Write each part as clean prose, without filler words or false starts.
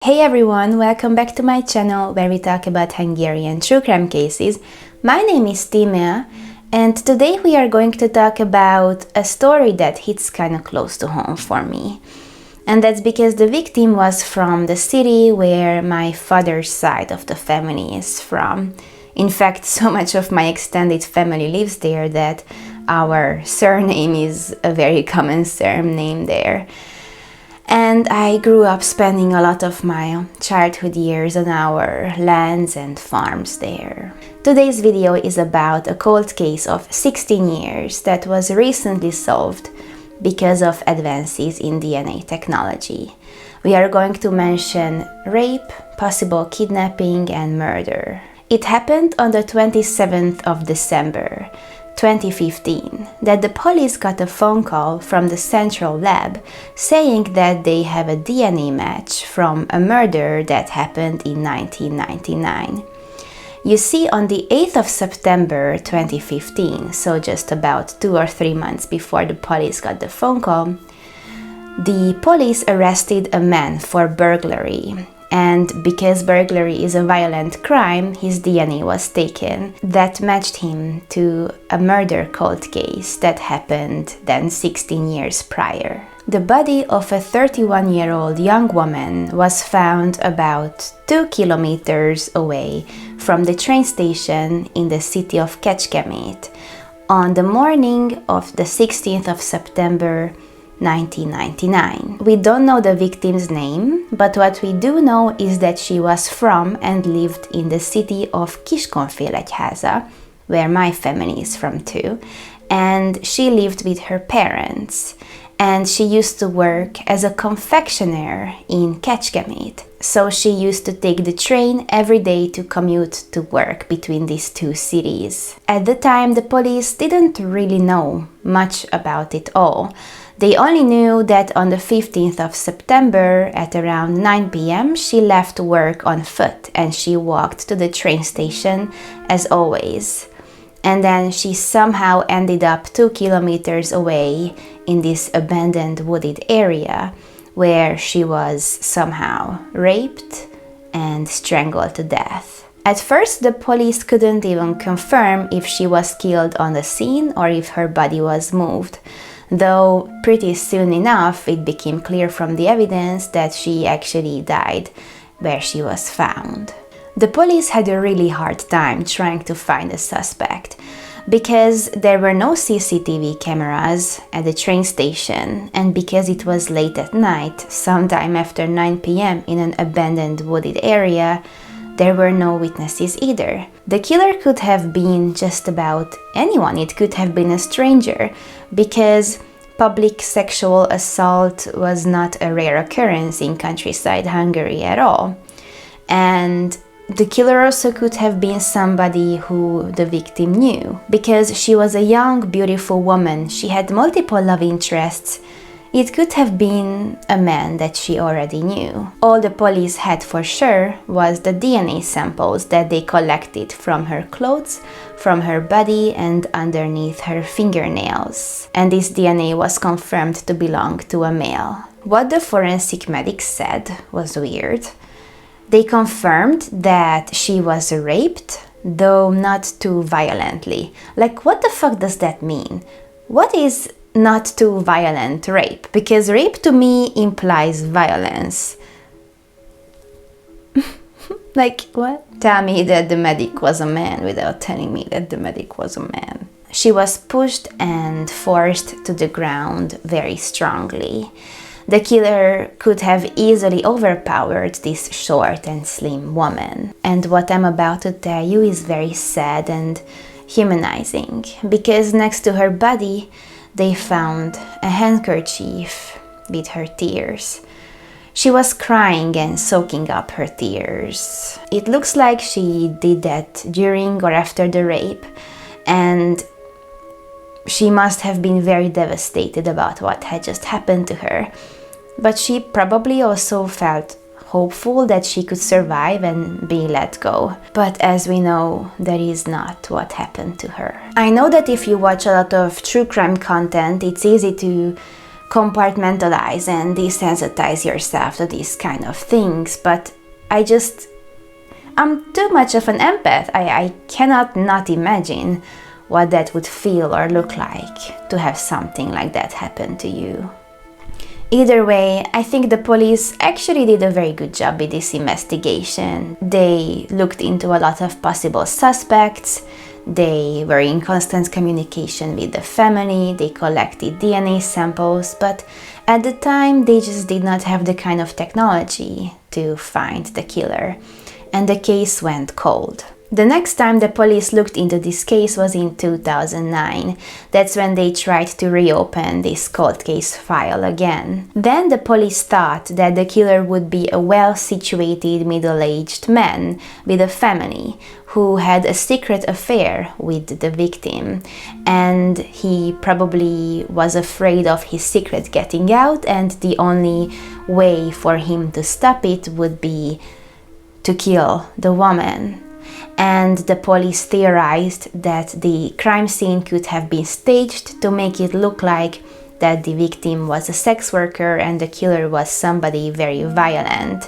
Hey everyone, welcome back to my channel where we talk about Hungarian true crime cases. My name is Tímea and today we are going to talk about a story that hits kind of close to home for me. And that's because the victim was from the city where my father's side of the family is from. In fact, so much of my extended family lives there that our surname is a very common surname there. And I grew up spending a lot of my childhood years on our lands and farms there. Today's video is about a cold case of 16 years that was recently solved because of advances in DNA technology. We are going to mention rape, possible kidnapping, and murder. It happened on the 27th of December, 2015, that the police got a phone call from the central lab saying that they have a DNA match from a murder that happened in 1999. You see, on the 8th of September 2015, so just about 2 or 3 months before the police got the phone call, the police arrested a man for burglary. And because burglary is a violent crime, his DNA was taken. That matched him to a murder cold case that happened then 16 years prior. The body of a 31-year-old young woman was found about 2 kilometers away from the train station in the city of Kecskemét on the morning of the 16th of September 1999. We don't know the victim's name, but what we do know is that she was from and lived in the city of Kiskunfélegyháza, where my family is from too, and she lived with her parents. And she used to work as a confectioner in Kecskemét. So she used to take the train every day to commute to work between these two cities. At the time, the police didn't really know much about it all. They only knew that on the 15th of September at around 9 p.m. she left work on foot and she walked to the train station as always. And then she somehow ended up 2 kilometers away in this abandoned wooded area where she was somehow raped and strangled to death. At first, the police couldn't even confirm if she was killed on the scene or if her body was moved, though pretty soon enough it became clear from the evidence that she actually died where she was found. The police had a really hard time trying to find a suspect because there were no CCTV cameras at the train station and because it was late at night, sometime after 9 p.m. in an abandoned wooded area, there were no witnesses either. The killer could have been just about anyone. It could have been a stranger because public sexual assault was not a rare occurrence in countryside Hungary at all. And the killer also could have been somebody who the victim knew. Because she was a young, beautiful woman, she had multiple love interests. It could have been a man that she already knew. All the police had for sure was the DNA samples that they collected from her clothes, from her body, and underneath her fingernails. And this DNA was confirmed to belong to a male. What the forensic medics said was weird. They confirmed that she was raped, though not too violently. Like, what the fuck does that mean? What is not too violent rape? Because rape to me implies violence. Like, what? Tell me that the medic was a man without telling me that the medic was a man. She was pushed and forced to the ground very strongly. The killer could have easily overpowered this short and slim woman. And what I'm about to tell you is very sad and humanizing, because next to her body, they found a handkerchief with her tears. She was crying and soaking up her tears. It looks like she did that during or after the rape, and she must have been very devastated about what had just happened to her. But she probably also felt hopeful that she could survive and be let go. But as we know, that is not what happened to her. I know that if you watch a lot of true crime content, it's easy to compartmentalize and desensitize yourself to these kind of things, but I'm too much of an empath. I cannot not imagine what that would feel or look like to have something like that happen to you. Either way, I think the police actually did a very good job with this investigation. They looked into a lot of possible suspects, they were in constant communication with the family, they collected DNA samples, but at the time they just did not have the kind of technology to find the killer, and the case went cold. The next time the police looked into this case was in 2009. That's when they tried to reopen this cold case file again. Then the police thought that the killer would be a well-situated middle-aged man with a family who had a secret affair with the victim, and he probably was afraid of his secret getting out, and the only way for him to stop it would be to kill the woman. And the police theorized that the crime scene could have been staged to make it look like that the victim was a sex worker and the killer was somebody very violent.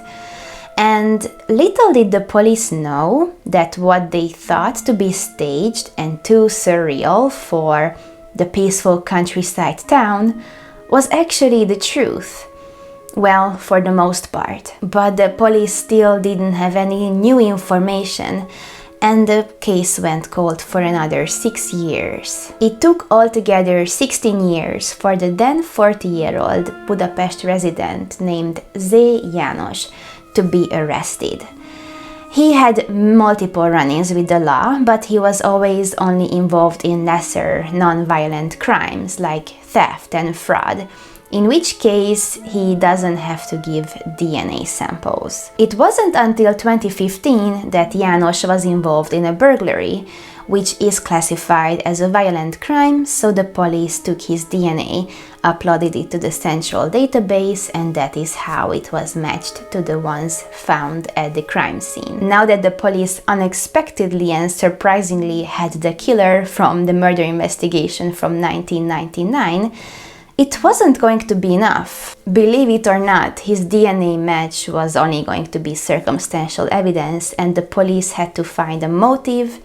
And little did the police know that what they thought to be staged and too surreal for the peaceful countryside town was actually the truth. Well, for the most part. But the police still didn't have any new information, and the case went cold for another 6 years. It took altogether 16 years for the then 40-year-old Budapest resident named Zé János to be arrested. He had multiple run-ins with the law, but he was always only involved in lesser, non-violent crimes like theft and fraud, in which case he doesn't have to give DNA samples. It wasn't until 2015 that János was involved in a burglary, which is classified as a violent crime, so the police took his DNA, uploaded it to the central database, and that is how it was matched to the ones found at the crime scene. Now that the police unexpectedly and surprisingly had the killer from the murder investigation from 1999, it wasn't going to be enough. Believe it or not, his DNA match was only going to be circumstantial evidence, and the police had to find a motive,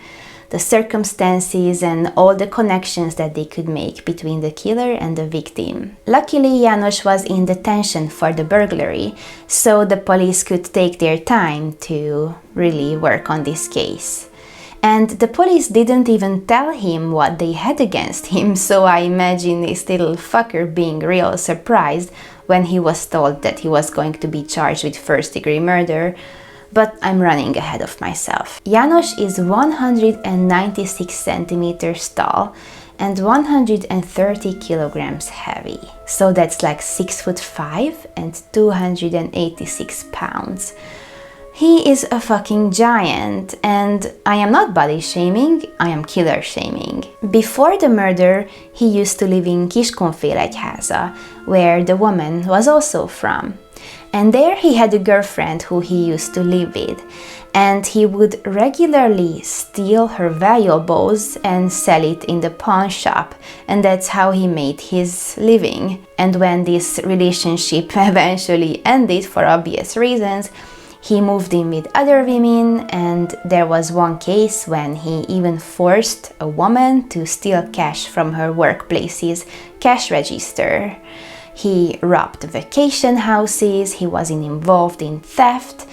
the circumstances, and all the connections that they could make between the killer and the victim. Luckily, János was in detention for the burglary, so the police could take their time to really work on this case. And the police didn't even tell him what they had against him, so I imagine this little fucker being real surprised when he was told that he was going to be charged with first-degree murder, but I'm running ahead of myself. János is 196 centimeters tall and 130 kilograms heavy. So that's like 6'5" and 286 pounds. He is a fucking giant, and I am not body shaming, I am killer shaming. Before the murder, he used to live in Kiskunfélegyháza, where the woman was also from. And there he had a girlfriend who he used to live with, and he would regularly steal her valuables and sell it in the pawn shop, and that's how he made his living. And when this relationship eventually ended for obvious reasons, he moved in with other women, and there was one case when he even forced a woman to steal cash from her workplace's cash register. He robbed vacation houses, he was involved in theft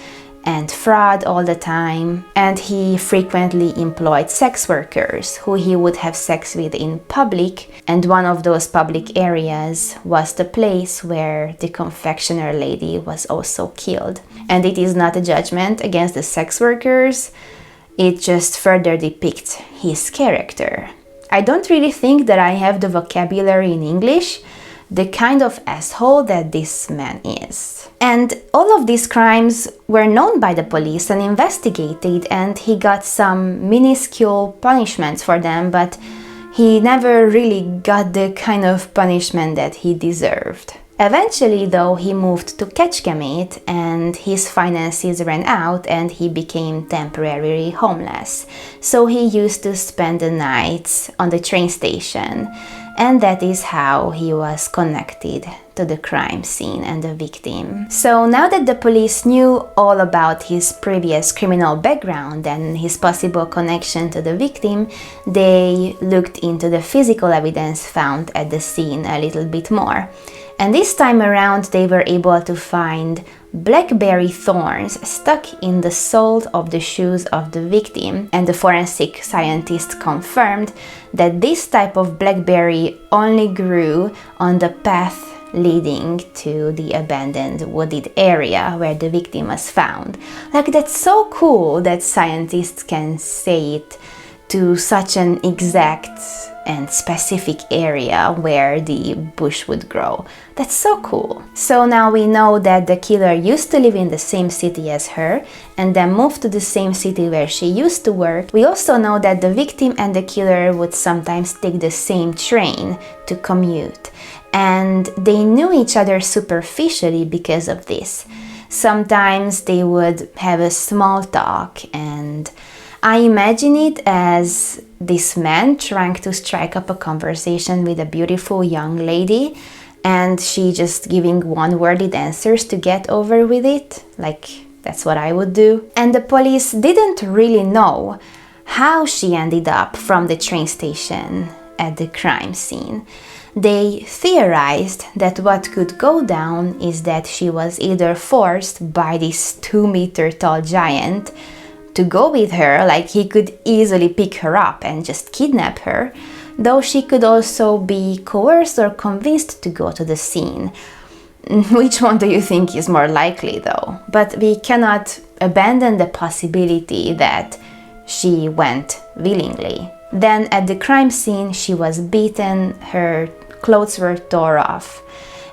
and fraud all the time, and he frequently employed sex workers who he would have sex with in public, and one of those public areas was the place where the confectioner lady was also killed. And it is not a judgment against the sex workers, it just further depicts his character. I don't really think that I have the vocabulary in English, the kind of asshole that this man is. And all of these crimes were known by the police and investigated, and he got some minuscule punishments for them, but he never really got the kind of punishment that he deserved. Eventually, though, he moved to Kecskemét and his finances ran out and he became temporarily homeless. So he used to spend the nights on the train station. and that is how he was connected to the crime scene and the victim. So now that the police knew all about his previous criminal background and his possible connection to the victim, they looked into the physical evidence found at the scene a little bit more. And this time around they were able to find blackberry thorns stuck in the soles of the shoes of the victim, and the forensic scientists confirmed that this type of blackberry only grew on the path leading to the abandoned wooded area where the victim was found. Like, that's so cool that scientists can say it to such an exact and specific area where the bush would grow. That's so cool. So now we know that the killer used to live in the same city as her and then moved to the same city where she used to work. We also know that the victim and the killer would sometimes take the same train to commute, and they knew each other superficially because of this. Sometimes they would have a small talk, and I imagine it as this man trying to strike up a conversation with a beautiful young lady, and she just giving one-worded answers to get over with it. Like, that's what I would do. And the police didn't really know how she ended up from the train station at the crime scene. They theorized that what could go down is that she was either forced by this 2-meter tall giant to go with her, like he could easily pick her up and just kidnap her, though she could also be coerced or convinced to go to the scene. Which one do you think is more likely though? But we cannot abandon the possibility that she went willingly. Then at the crime scene she was beaten, her clothes were torn off,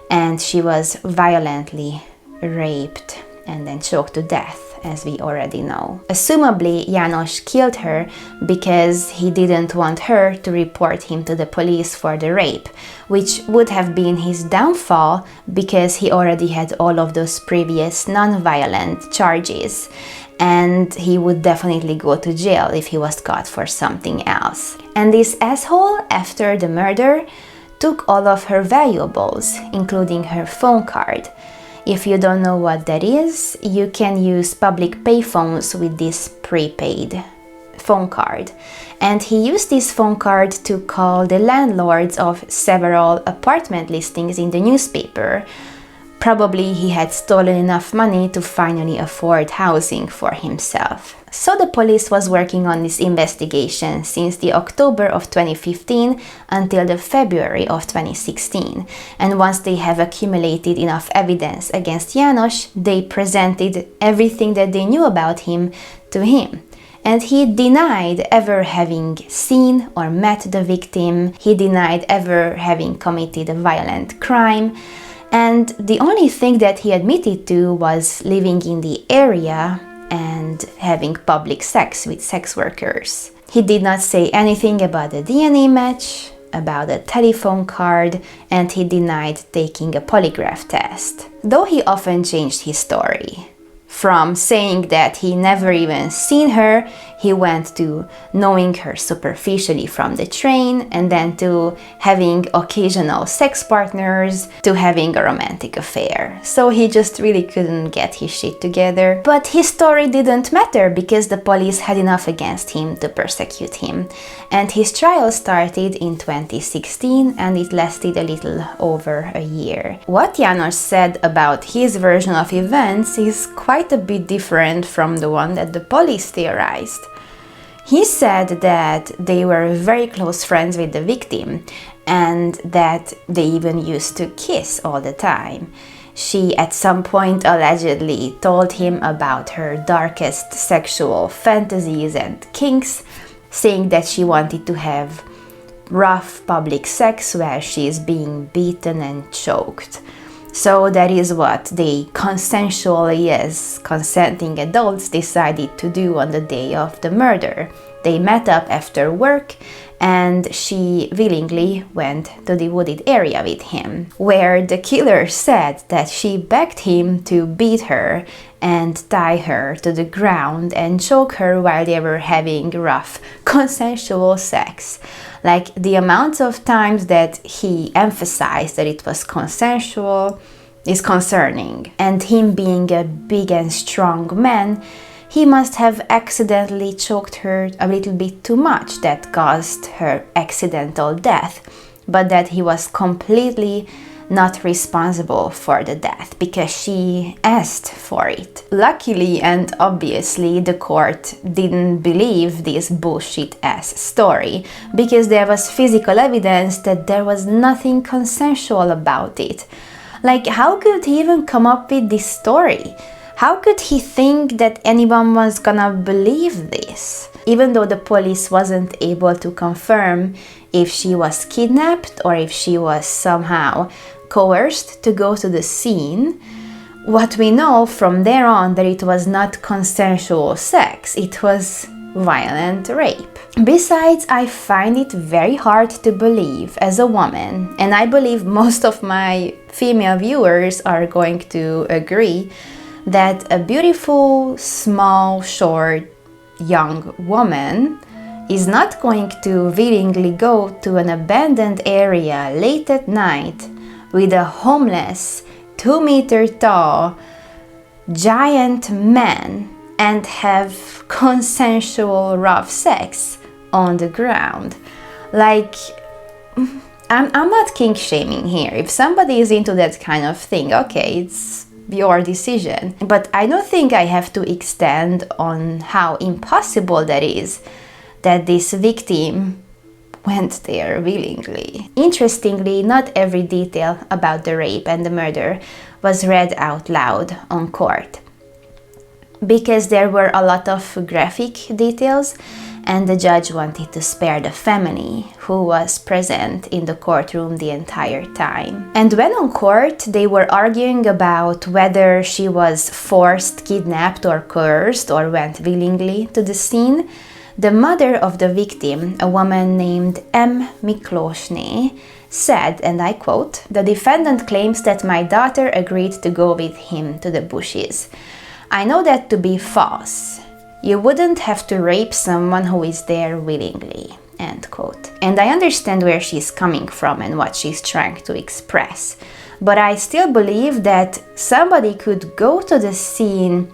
and she was violently raped and then choked to death, as we already know. Assumably, János killed her because he didn't want her to report him to the police for the rape, which would have been his downfall because he already had all of those previous non-violent charges, and he would definitely go to jail if he was caught for something else. And this asshole, after the murder, took all of her valuables, including her phone card. If you don't know what that is, you can use public payphones with this prepaid phone card. And he used this phone card to call the landlords of several apartment listings in the newspaper. Probably he had stolen enough money to finally afford housing for himself. So the police was working on this investigation since the October of 2015 until the February of 2016. And once they have accumulated enough evidence against János, they presented everything that they knew about him to him. And he denied ever having seen or met the victim. He denied ever having committed a violent crime. And the only thing that he admitted to was living in the area and having public sex with sex workers. He did not say anything about the DNA match, about a telephone card, and he denied taking a polygraph test, though he often changed his story. From saying that he never even seen her, he went to knowing her superficially from the train, and then to having occasional sex partners, to having a romantic affair. So he just really couldn't get his shit together. But his story didn't matter because the police had enough against him to persecute him. And his trial started in 2016 and it lasted a little over a year. What János said about his version of events is quite a bit different from the one that the police theorized. He said that they were very close friends with the victim and that they even used to kiss all the time. She at some point allegedly told him about her darkest sexual fantasies and kinks, saying that she wanted to have rough public sex where she is being beaten and choked. So that is what they consensually, as consenting adults, decided to do on the day of the murder. They met up after work and she willingly went to the wooded area with him, where the killer said that she begged him to beat her and tie her to the ground and choke her while they were having rough, consensual sex. Like, the amount of times that he emphasized that it was consensual is concerning. And him being a big and strong man, he must have accidentally choked her a little bit too much that caused her accidental death, but that he was completely not responsible for the death because she asked for it. Luckily and obviously, the court didn't believe this bullshit-ass story because there was physical evidence that there was nothing consensual about it. Like, how could he even come up with this story? How could he think that anyone was gonna believe this? Even though the police wasn't able to confirm if she was kidnapped or if she was somehow coerced to go to the scene, what we know from there on that it was not consensual sex, it was violent rape. Besides, I find it very hard to believe as a woman, and I believe most of my female viewers are going to agree, that a beautiful, small, short, young woman is not going to willingly go to an abandoned area late at night with a homeless, 2-meter tall, giant man and have consensual rough sex on the ground. Like, I'm not kink shaming here. If somebody is into that kind of thing, okay, it's your decision. But I don't think I have to extend on how impossible that is that this victim went there willingly. Interestingly, not every detail about the rape and the murder was read out loud on court, because there were a lot of graphic details and the judge wanted to spare the family who was present in the courtroom the entire time. And when on court, they were arguing about whether she was forced, kidnapped or coerced or went willingly to the scene. The mother of the victim, a woman named M. Miklósné, said, and I quote, "The defendant claims that my daughter agreed to go with him to the bushes. I know that to be false. You wouldn't have to rape someone who is there willingly." End quote. And I understand where she's coming from and what she's trying to express. But I still believe that somebody could go to the scene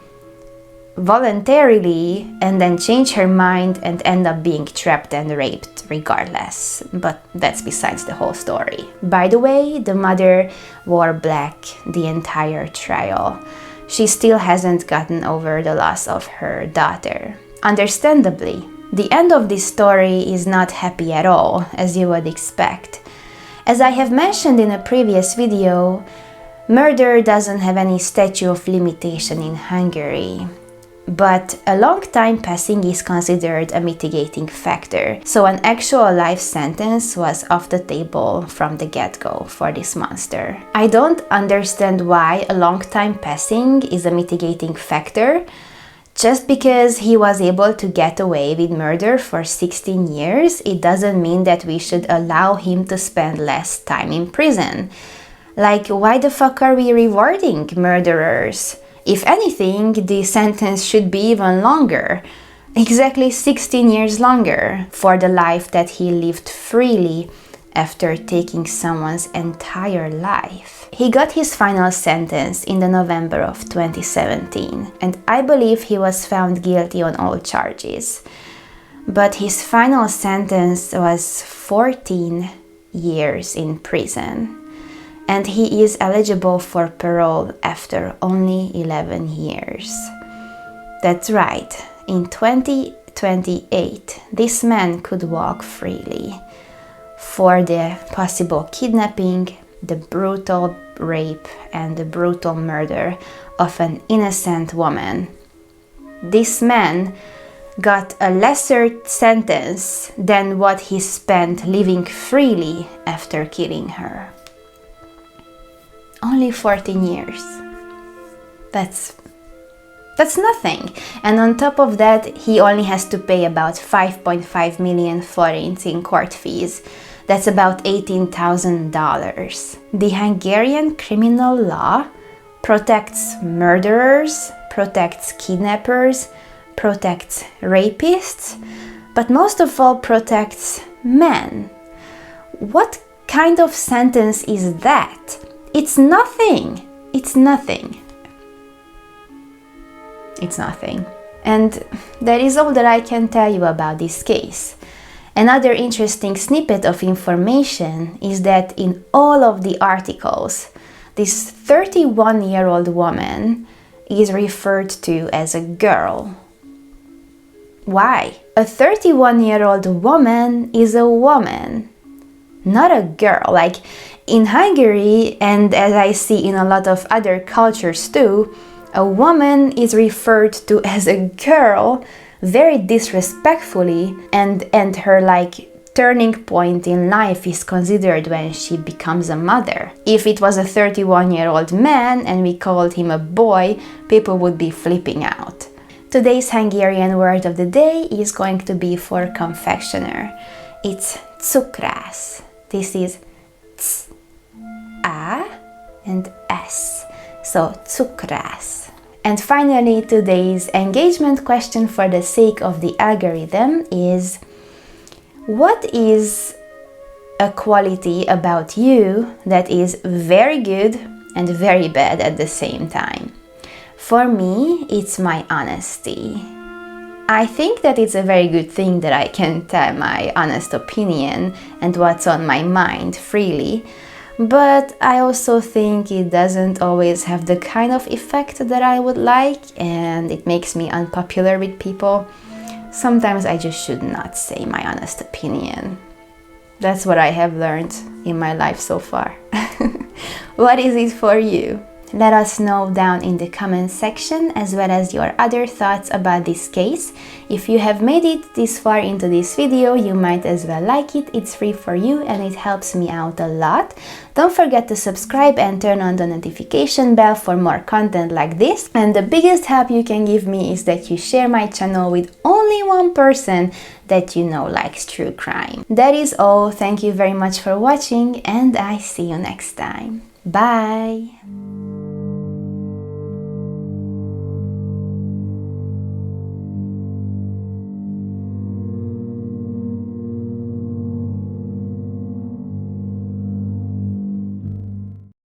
voluntarily and then change her mind and end up being trapped and raped regardless. But that's besides the whole story. By the way, the mother wore black the entire trial. She still hasn't gotten over the loss of her daughter. Understandably, the end of this story is not happy at all, as you would expect. As I have mentioned in a previous video, murder doesn't have any statute of limitation in Hungary. But a long time passing is considered a mitigating factor, so an actual life sentence was off the table from the get-go for this monster. I don't understand why a long time passing is a mitigating factor. Just because he was able to get away with murder for 16 years, it doesn't mean that we should allow him to spend less time in prison. Like, why the fuck are we rewarding murderers? If anything, the sentence should be even longer, exactly 16 years longer, for the life that he lived freely after taking someone's entire life. He got his final sentence in the November of 2017, and I believe he was found guilty on all charges. But his final sentence was 14 years in prison. And he is eligible for parole after only 11 years. That's right, in 2028, this man could walk freely for the possible kidnapping, the brutal rape, and the brutal murder of an innocent woman. This man got a lesser sentence than what he spent living freely after killing her. Only 14 years. That's nothing. And on top of that, he only has to pay about 5.5 million forints in court fees. That's about $18,000. The Hungarian criminal law protects murderers, protects kidnappers, protects rapists, but most of all protects men. What kind of sentence is that? It's nothing. It's nothing. It's nothing. And that is all that I can tell you about this case. Another interesting snippet of information is that in all of the articles, this 31-year-old woman is referred to as a girl. Why? A 31-year-old woman is a woman, not a girl. Like in Hungary, and as I see in a lot of other cultures too, a woman is referred to as a girl very disrespectfully, and her turning point in life is considered when she becomes a mother. If it was a 31-year-old man and we called him a boy, people would be flipping out. Today's Hungarian word of the day is going to be for confectioner. It's cukrász. This is ts, a, and s. So cukrász. And finally, today's engagement question for the sake of the algorithm is: what is a quality about you that is very good and very bad at the same time? For me, it's my honesty. I think that it's a very good thing that I can tell my honest opinion and what's on my mind freely. But I also think it doesn't always have the kind of effect that I would like, and it makes me unpopular with people. Sometimes I just should not say my honest opinion. That's what I have learned in my life so far. What is it for you? Let us know down in the comment section, as well as your other thoughts about this case. If you have made it this far into this video, you might as well like it. It's free for you and it helps me out a lot. Don't forget to subscribe and turn on the notification bell for more content like this. And the biggest help you can give me is that you share my channel with only one person that you know likes true crime. That is all. Thank you very much for watching, and I see you next time. Bye!